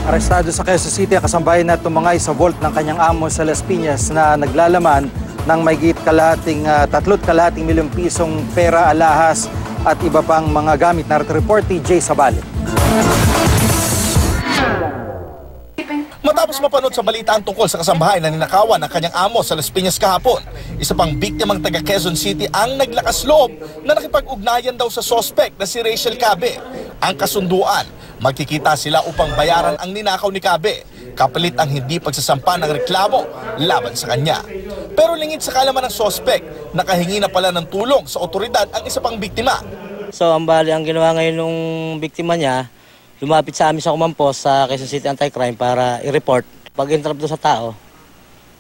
Arestado sa Quezon City ang kasambahay na tumangay sa vault ng kanyang amo sa Las Piñas na naglalaman ng mayigit kalahating 3.5 milyong pisong pera, alahas at iba pang mga gamit. Narito report ni Jay Sabale. Matapos mapanood sa balita ang tungkol sa kasambahay na ninakawan ng kanyang amo sa Las Piñas kahapon, isa pang biktimang taga Quezon City ang naglakas loob na nakipag-ugnayan daw sa sospek na si Rachel Cabe. Ang kasunduan, magkikita sila upang bayaran ang ninakaw ni Cabe, kapalit ang hindi pagsasampa ng reklamo laban sa kanya. Pero lingid sa kalaman ng sospek, nakahingi na pala ng tulong sa otoridad ang isa pang biktima. So ang ginawa ngayon ng biktima niya, lumapit sa amin sa Kumampos sa Quezon City Anti-Crime para i-report. Pag-interrupt doon sa tao,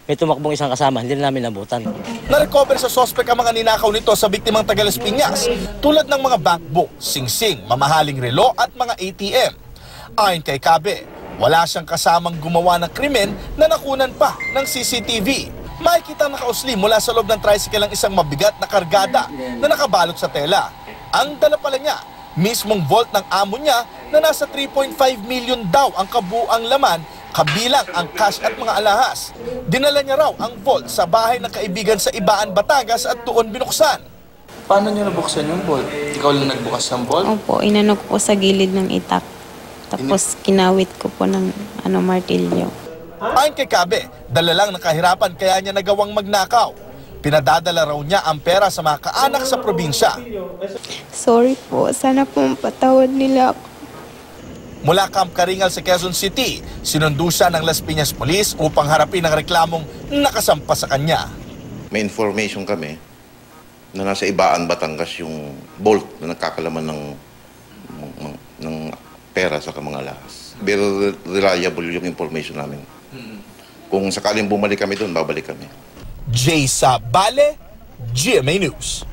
may tumakbong isang kasama, hindi na namin nabutan. Na-recover sa sospek ang mga ninakaw nito sa biktimang taga Las Piñas, tulad ng mga bankbook, singsing, mamahaling relo at mga ATM. Ayon kay Cabe, wala siyang kasamang gumawa ng krimen na nakunan pa ng CCTV. Makikita nakausli mula sa loob ng tricycle ang isang mabigat na kargada na nakabalot sa tela. Ang dala pala niya, mismong vault ng amo niya na nasa 3.5 million daw ang kabuang laman, kabilang ang cash at mga alahas. Dinala niya raw ang vault sa bahay ng kaibigan sa Ibaan, Batangas at doon binuksan. Paano niyo nabuksan yung vault? Ikaw lang nagbukas ng vault? Opo, inano ko po sa gilid ng itak. Tapos kinawit ko po ng martilyo. Ayon kay Cabe, dala lang ng kahirapan kaya niya nagawang magnakaw. Pinadadala raw niya ang pera sa mga kaanak sa probinsya. Sorry po, sana po mapatawad nila ako. Mula Camp Karingal sa Quezon City, sinundo siya ng Las Piñas Police upang harapin ang reklamong nakasampa sa kanya. May information kami na nasa Ibaan, Batangas yung vault na nagkakalaman ng pera sa mga alahas. Very reliable yung information namin. Kung sakaling bumalik kami doon, babalik kami. Jay Sabale, GMA News.